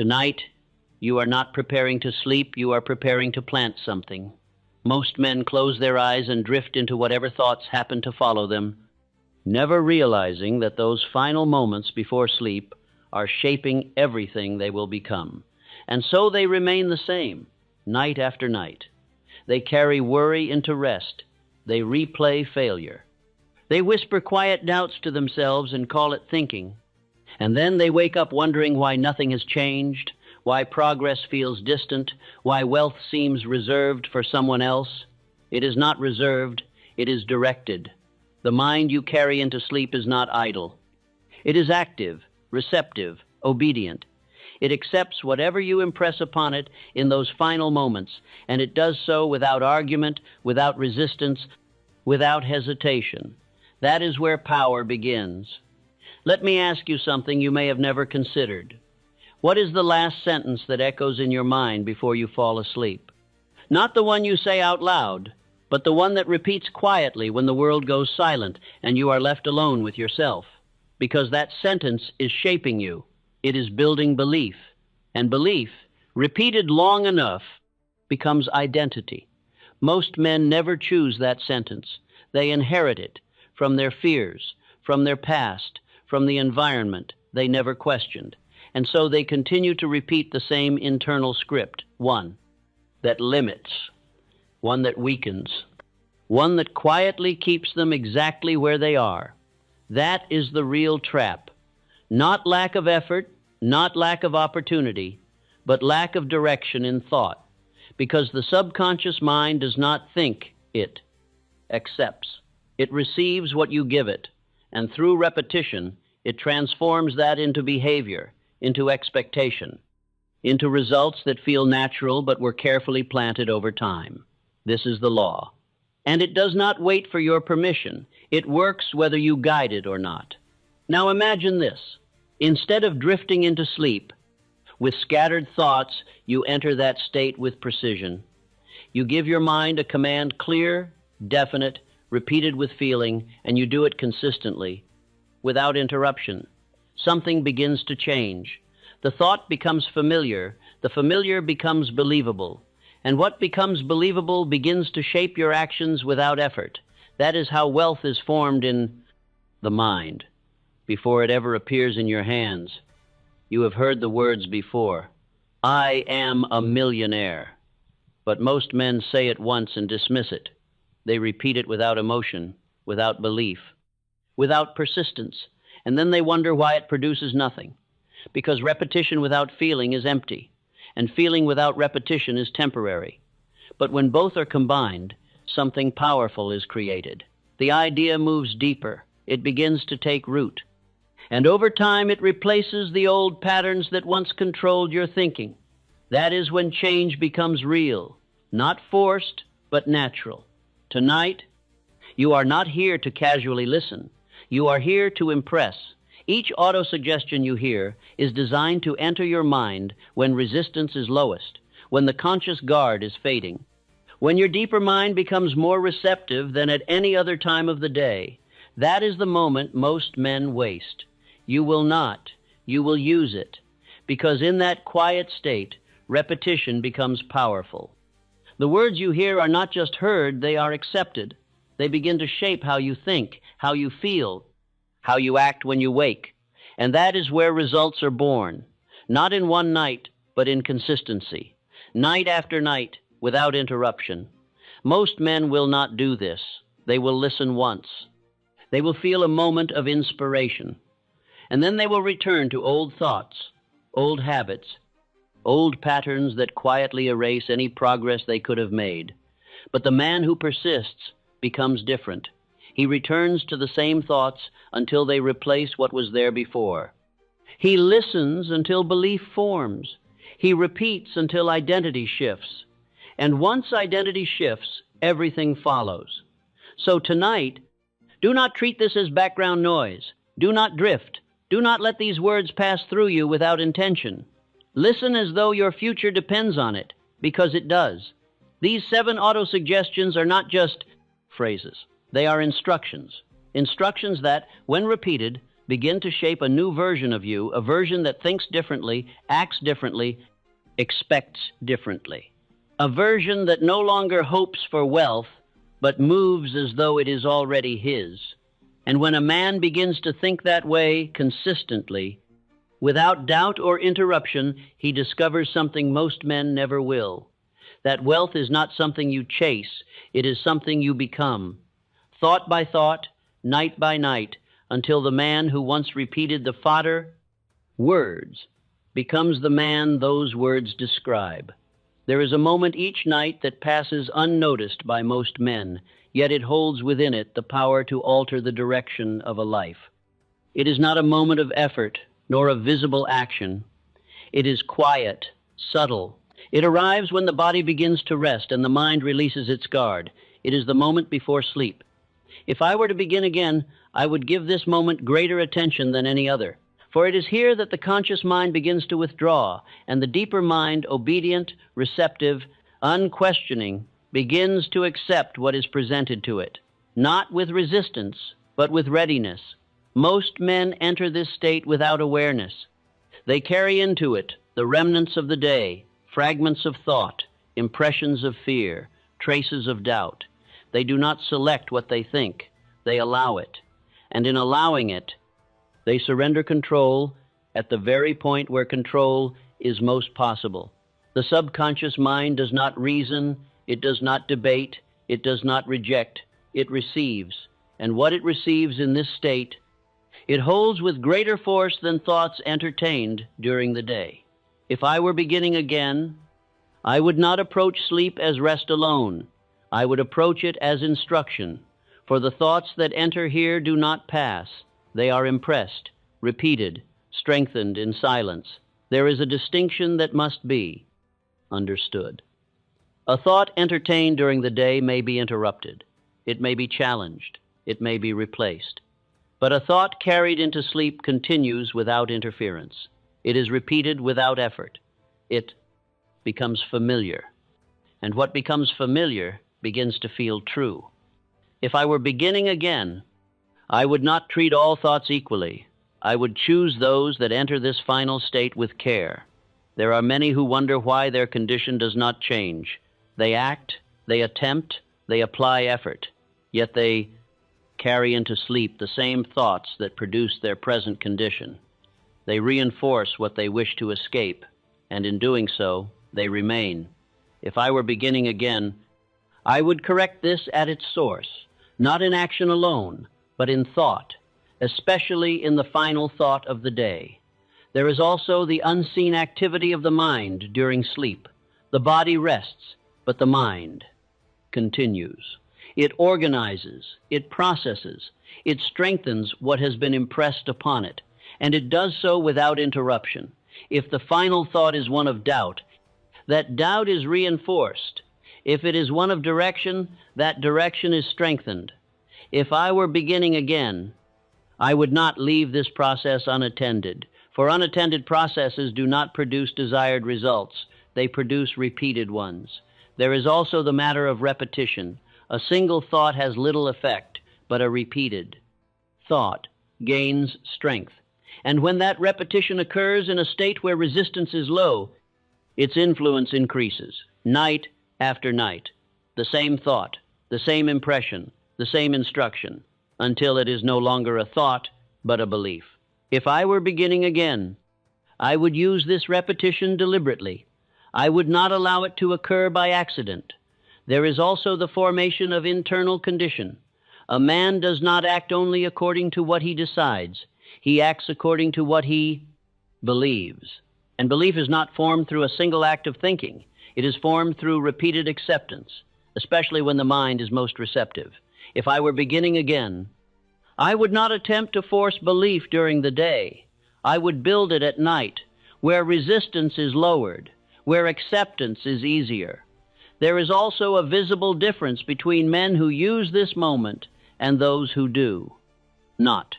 Tonight, you are not preparing to sleep, you are preparing to plant something. Most men close their eyes and drift into whatever thoughts happen to follow them, never realizing that those final moments before sleep are shaping everything they will become. And so they remain the same, night after night. They carry worry into rest. They replay failure. They whisper quiet doubts to themselves and call it thinking. And then they wake up wondering why nothing has changed, why progress feels distant, why wealth seems reserved for someone else. It is not reserved, it is directed. The mind you carry into sleep is not idle. It is active, receptive, obedient. It accepts whatever you impress upon it in those final moments, and it does so without argument, without resistance, without hesitation. That is where power begins. Let me ask you something you may have never considered. What is the last sentence that echoes in your mind before you fall asleep? Not the one you say out loud, but the one that repeats quietly when the world goes silent and you are left alone with yourself. Because that sentence is shaping you. It is building belief. And belief, repeated long enough, becomes identity. Most men never choose that sentence. They inherit it from their fears, from their past, from the environment they never questioned. And so they continue to repeat the same internal script, one that limits, one that weakens, one that quietly keeps them exactly where they are. That is the real trap. Not lack of effort, not lack of opportunity, but lack of direction in thought, because the subconscious mind does not think, it accepts. It receives what you give it, and through repetition, it transforms that into behavior, into expectation, into results that feel natural but were carefully planted over time. This is the law. And it does not wait for your permission. It works whether you guide it or not. Now imagine this. Instead of drifting into sleep, with scattered thoughts, you enter that state with precision. You give your mind a command clear, definite, repeated with feeling, and you do it consistently, without interruption. Something begins to change. The thought becomes familiar. The familiar becomes believable. And what becomes believable begins to shape your actions without effort. That is how wealth is formed in the mind, before it ever appears in your hands. You have heard the words before. I am a millionaire. But most men say it once and dismiss it. They repeat it without emotion, without belief, without persistence, and then they wonder why it produces nothing. Because repetition without feeling is empty, and feeling without repetition is temporary. But when both are combined, something powerful is created. The idea moves deeper. It begins to take root. And over time, it replaces the old patterns that once controlled your thinking. That is when change becomes real, not forced, but natural. Tonight, you are not here to casually listen. You are here to impress. Each auto-suggestion you hear is designed to enter your mind when resistance is lowest, when the conscious guard is fading, when your deeper mind becomes more receptive than at any other time of the day. That is the moment most men waste. You will not. You will use it, because in that quiet state, repetition becomes powerful. The words you hear are not just heard, they are accepted. They begin to shape how you think, how you feel, how you act when you wake. And that is where results are born, not in one night, but in consistency, night after night, without interruption. Most men will not do this. They will listen once. They will feel a moment of inspiration, and then they will return to old thoughts, old habits, old patterns that quietly erase any progress they could have made. But the man who persists becomes different. He returns to the same thoughts until they replace what was there before. He listens until belief forms. He repeats until identity shifts. And once identity shifts, everything follows. So tonight, do not treat this as background noise. Do not drift. Do not let these words pass through you without intention. Listen as though your future depends on it, because it does. These 7 auto-suggestions are not just phrases. They are instructions. Instructions that, when repeated, begin to shape a new version of you, a version that thinks differently, acts differently, expects differently. A version that no longer hopes for wealth, but moves as though it is already his. And when a man begins to think that way consistently, without doubt or interruption, he discovers something most men never will. That wealth is not something you chase, it is something you become. Thought by thought, night by night, until the man who once repeated the fodder, words, becomes the man those words describe. There is a moment each night that passes unnoticed by most men, yet it holds within it the power to alter the direction of a life. It is not a moment of effort, nor of visible action. It is quiet, subtle. It arrives when the body begins to rest and the mind releases its guard. It is the moment before sleep. If I were to begin again, I would give this moment greater attention than any other. For it is here that the conscious mind begins to withdraw, and the deeper mind, obedient, receptive, unquestioning, begins to accept what is presented to it, not with resistance, but with readiness. Most men enter this state without awareness. They carry into it the remnants of the day, fragments of thought, impressions of fear, traces of doubt. They do not select what they think, they allow it. And in allowing it, they surrender control at the very point where control is most possible. The subconscious mind does not reason, it does not debate, it does not reject, it receives. And what it receives in this state, it holds with greater force than thoughts entertained during the day. If I were beginning again, I would not approach sleep as rest alone. I would approach it as instruction. For the thoughts that enter here do not pass. They are impressed, repeated, strengthened in silence. There is a distinction that must be understood. A thought entertained during the day may be interrupted. It may be challenged. It may be replaced. But a thought carried into sleep continues without interference. It is repeated without effort. It becomes familiar. And what becomes familiar begins to feel true. If I were beginning again, I would not treat all thoughts equally. I would choose those that enter this final state with care. There are many who wonder why their condition does not change. They act, they attempt, they apply effort, yet they carry into sleep the same thoughts that produce their present condition. They reinforce what they wish to escape, and in doing so, they remain. If I were beginning again, I would correct this at its source, not in action alone, but in thought, especially in the final thought of the day. There is also the unseen activity of the mind during sleep. The body rests, but the mind continues. It organizes, it processes, it strengthens what has been impressed upon it, and it does so without interruption. If the final thought is one of doubt, that doubt is reinforced. If it is one of direction, that direction is strengthened. If I were beginning again, I would not leave this process unattended, for unattended processes do not produce desired results. They produce repeated ones. There is also the matter of repetition. A single thought has little effect, but a repeated thought gains strength. And when that repetition occurs in a state where resistance is low, its influence increases, night after night. The same thought, the same impression, the same instruction, until it is no longer a thought, but a belief. If I were beginning again, I would use this repetition deliberately. I would not allow it to occur by accident. There is also the formation of internal condition. A man does not act only according to what he decides. He acts according to what he believes. And belief is not formed through a single act of thinking. It is formed through repeated acceptance, especially when the mind is most receptive. If I were beginning again, I would not attempt to force belief during the day. I would build it at night, where resistance is lowered, where acceptance is easier. There is also a visible difference between men who use this moment and those who do not.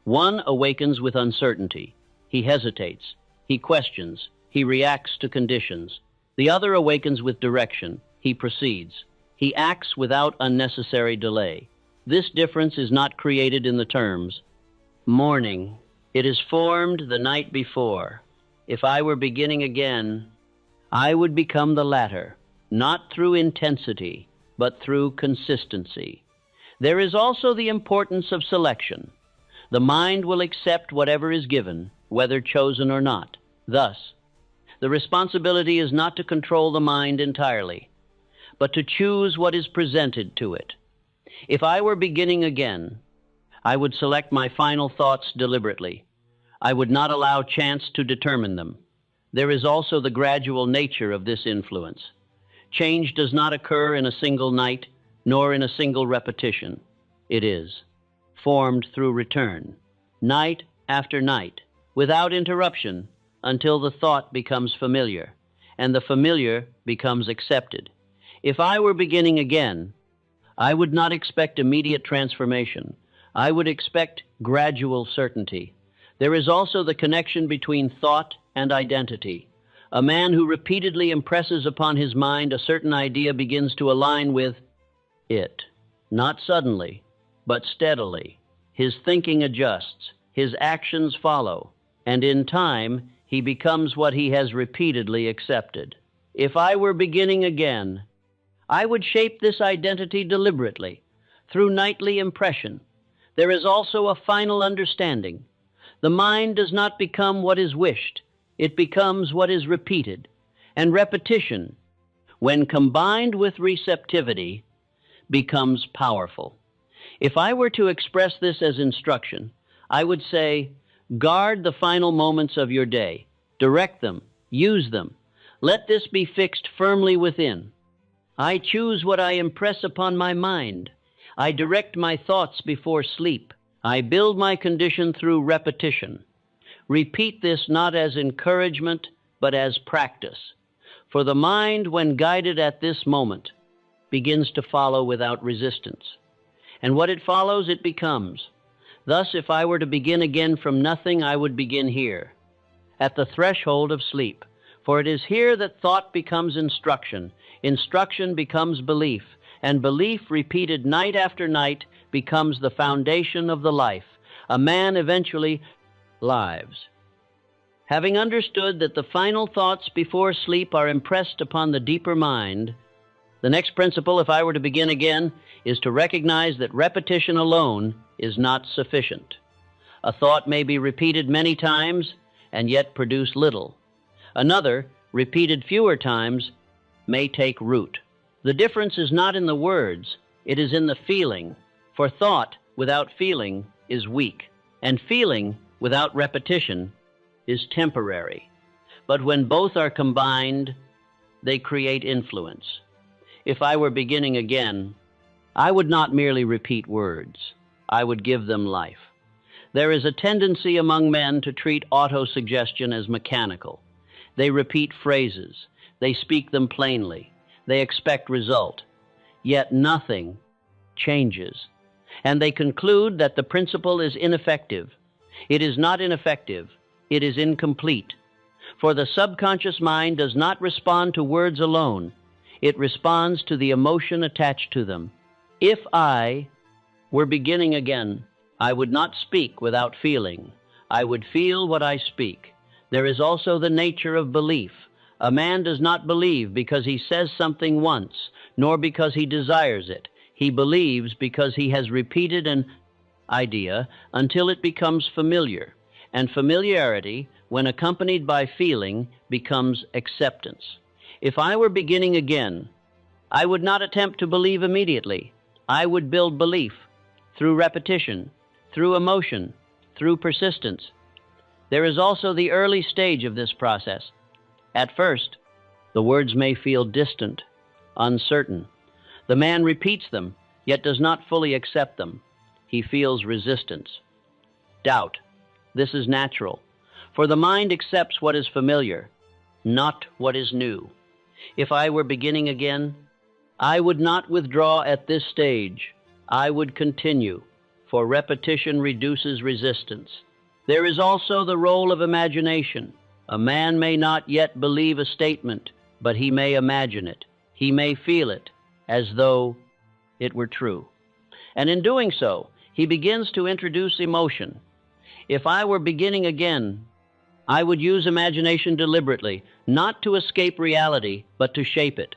One awakens with uncertainty. He hesitates. He questions. He reacts to conditions. The other awakens with direction. He proceeds. He acts without unnecessary delay. This difference is not created in the terms. Morning. It is formed the night before. If I were beginning again, I would become the latter, not through intensity, but through consistency. There is also the importance of selection. The mind will accept whatever is given, whether chosen or not. Thus, the responsibility is not to control the mind entirely, but to choose what is presented to it. If I were beginning again, I would select my final thoughts deliberately. I would not allow chance to determine them. There is also the gradual nature of this influence. Change does not occur in a single night, nor in a single repetition. It is formed through return, night after night, without interruption, until the thought becomes familiar, and the familiar becomes accepted. If I were beginning again, I would not expect immediate transformation. I would expect gradual certainty. There is also the connection between thought and identity. A man who repeatedly impresses upon his mind a certain idea begins to align with it, not suddenly, but steadily. His thinking adjusts, his actions follow, and in time he becomes what he has repeatedly accepted. If I were beginning again, I would shape this identity deliberately, through nightly impression. There is also a final understanding. The mind does not become what is wished, it becomes what is repeated. And repetition, when combined with receptivity, becomes powerful. If I were to express this as instruction, I would say, guard the final moments of your day, direct them, use them. Let this be fixed firmly within. I choose what I impress upon my mind. I direct my thoughts before sleep. I build my condition through repetition. Repeat this not as encouragement, but as practice. For the mind, when guided at this moment, begins to follow without resistance. And what it follows, it becomes. Thus, if I were to begin again from nothing, I would begin here, at the threshold of sleep. For it is here that thought becomes instruction, instruction becomes belief, and belief repeated night after night becomes the foundation of the life. A man eventually lives. Having understood that the final thoughts before sleep are impressed upon the deeper mind, the next principle, if I were to begin again, is to recognize that repetition alone is not sufficient. A thought may be repeated many times and yet produce little. Another, repeated fewer times, may take root. The difference is not in the words, it is in the feeling. For thought without feeling is weak, and feeling without repetition is temporary. But when both are combined, they create influence. If I were beginning again, I would not merely repeat words. I would give them life. There is a tendency among men to treat autosuggestion as mechanical. They repeat phrases. They speak them plainly. They expect result. Yet nothing changes. And they conclude that the principle is ineffective. It is not ineffective. It is incomplete. For the subconscious mind does not respond to words alone. It responds to the emotion attached to them. If I were beginning again, I would not speak without feeling. I would feel what I speak. There is also the nature of belief. A man does not believe because he says something once, nor because he desires it. He believes because he has repeated an idea until it becomes familiar. And familiarity, when accompanied by feeling, becomes acceptance. If I were beginning again, I would not attempt to believe immediately. I would build belief through repetition, through emotion, through persistence. There is also the early stage of this process. At first, the words may feel distant, uncertain. The man repeats them, yet does not fully accept them. He feels resistance, doubt. This is natural, for the mind accepts what is familiar, not what is new. If I were beginning again, I would not withdraw at this stage. I would continue, for repetition reduces resistance. There is also the role of imagination. A man may not yet believe a statement, but he may imagine it. He may feel it as though it were true. And in doing so, he begins to introduce emotion. If I were beginning again, I would use imagination deliberately, not to escape reality, but to shape it.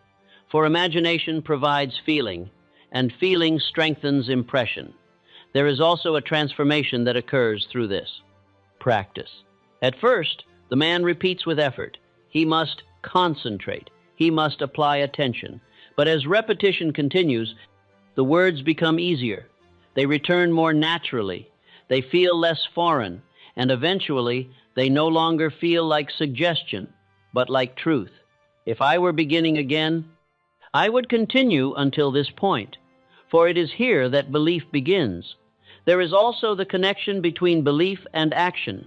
For imagination provides feeling, and feeling strengthens impression. There is also a transformation that occurs through this. Practice. At first, the man repeats with effort. He must concentrate. He must apply attention. But as repetition continues, the words become easier. They return more naturally. They feel less foreign, and eventually, they no longer feel like suggestion, but like truth. If I were beginning again, I would continue until this point, for it is here that belief begins. There is also the connection between belief and action.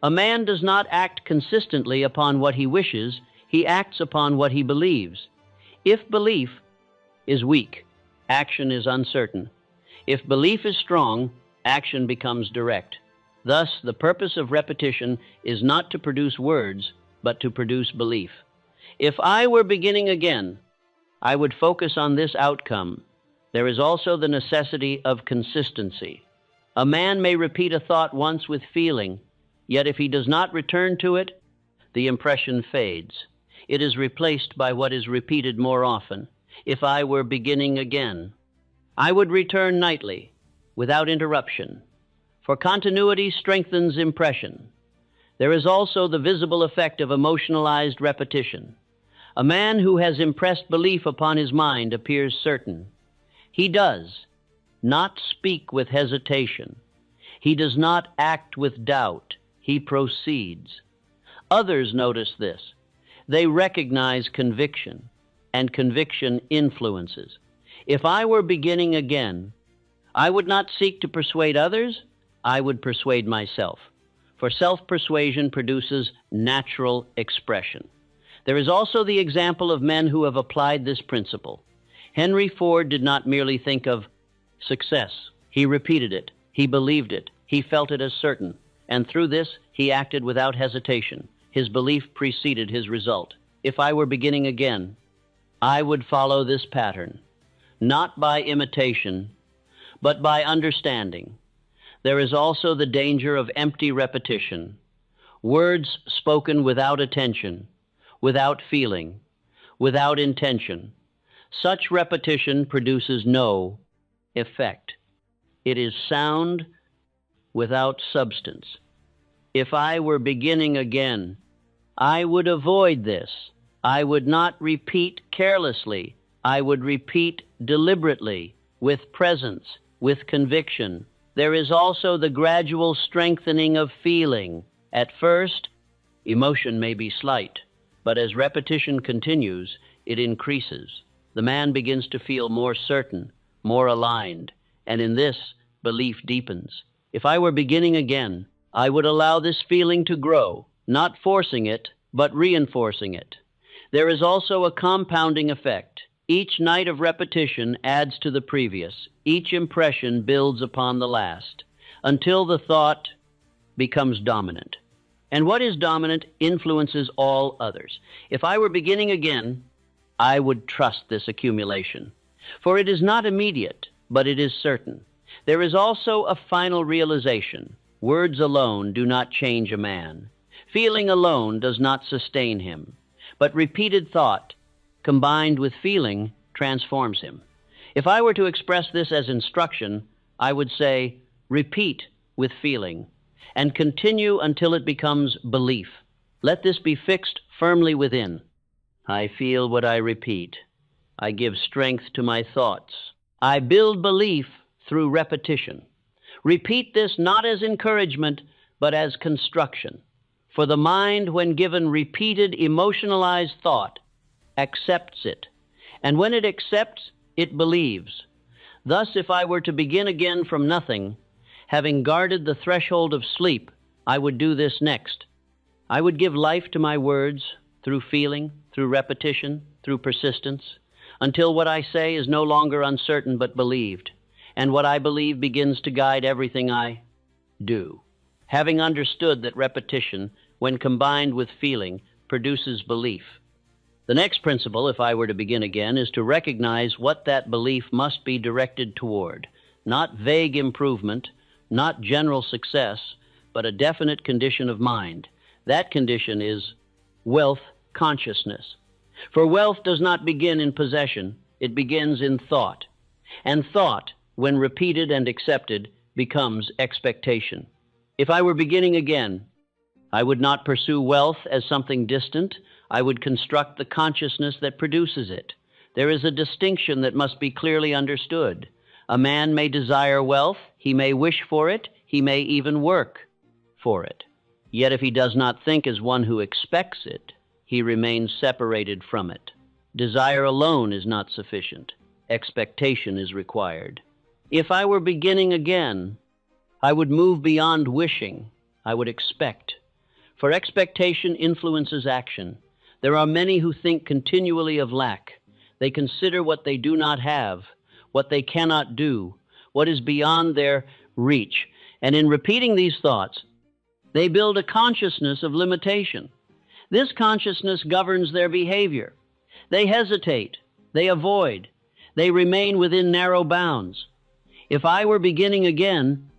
A man does not act consistently upon what he wishes, he acts upon what he believes. If belief is weak, action is uncertain. If belief is strong, action becomes direct. Thus, the purpose of repetition is not to produce words, but to produce belief. If I were beginning again, I would focus on this outcome. There is also the necessity of consistency. A man may repeat a thought once with feeling, yet if he does not return to it, the impression fades. It is replaced by what is repeated more often. If I were beginning again, I would return nightly, without interruption. For continuity strengthens impression. There is also the visible effect of emotionalized repetition. A man who has impressed belief upon his mind appears certain. He does not speak with hesitation. He does not act with doubt. He proceeds. Others notice this. They recognize conviction, and conviction influences. If I were beginning again, I would not seek to persuade others, I would persuade myself. For self-persuasion produces natural expression. There is also the example of men who have applied this principle. Henry Ford did not merely think of success. He repeated it. He believed it. He felt it as certain. And through this, he acted without hesitation. His belief preceded his result. If I were beginning again, I would follow this pattern, not by imitation, but by understanding. There is also the danger of empty repetition, words spoken without attention, without feeling, without intention. Such repetition produces no effect. It is sound without substance. If I were beginning again, I would avoid this. I would not repeat carelessly. I would repeat deliberately, with presence, with conviction. There is also the gradual strengthening of feeling. At first, emotion may be slight, but as repetition continues, it increases. The man begins to feel more certain, more aligned, and in this, belief deepens. If I were beginning again, I would allow this feeling to grow, not forcing it, but reinforcing it. There is also a compounding effect. Each night of repetition adds to the previous. Each impression builds upon the last, until the thought becomes dominant. And what is dominant influences all others. If I were beginning again, I would trust this accumulation. For it is not immediate, but it is certain. There is also a final realization. Words alone do not change a man. Feeling alone does not sustain him. But repeated thought, combined with feeling, transforms him. If I were to express this as instruction, I would say, repeat with feeling, and continue until it becomes belief. Let this be fixed firmly within. I feel what I repeat. I give strength to my thoughts. I build belief through repetition. Repeat this not as encouragement, but as construction. For the mind, when given repeated emotionalized thought, accepts it. And when it accepts, it believes. Thus, if I were to begin again from nothing, having guarded the threshold of sleep, I would do this next. I would give life to my words through feeling, through repetition, through persistence, until what I say is no longer uncertain but believed, and what I believe begins to guide everything I do. Having understood that repetition, when combined with feeling, produces belief. The next principle, if I were to begin again, is to recognize what that belief must be directed toward. Not vague improvement, not general success, but a definite condition of mind. That condition is wealth consciousness. For wealth does not begin in possession, it begins in thought. And thought, when repeated and accepted, becomes expectation. If I were beginning again, I would not pursue wealth as something distant. I would construct the consciousness that produces it. There is a distinction that must be clearly understood. A man may desire wealth, he may wish for it, he may even work for it. Yet if he does not think as one who expects it, he remains separated from it. Desire alone is not sufficient. Expectation is required. If I were beginning again, I would move beyond wishing. I would expect. For expectation influences action. There are many who think continually of lack. They consider what they do not have, what they cannot do, what is beyond their reach. And in repeating these thoughts, they build a consciousness of limitation. This consciousness governs their behavior. They hesitate. They avoid. They remain within narrow bounds. If I were beginning again,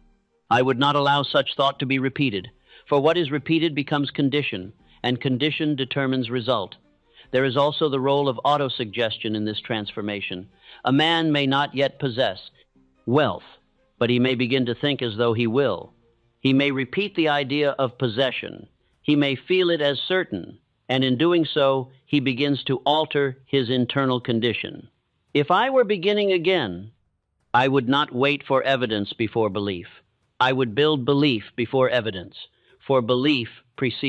I would not allow such thought to be repeated. For what is repeated becomes condition, and condition determines result. There is also the role of autosuggestion in this transformation. A man may not yet possess wealth, but he may begin to think as though he will. He may repeat the idea of possession. He may feel it as certain, and in doing so, he begins to alter his internal condition. If I were beginning again, I would not wait for evidence before belief. I would build belief before evidence, for belief precedes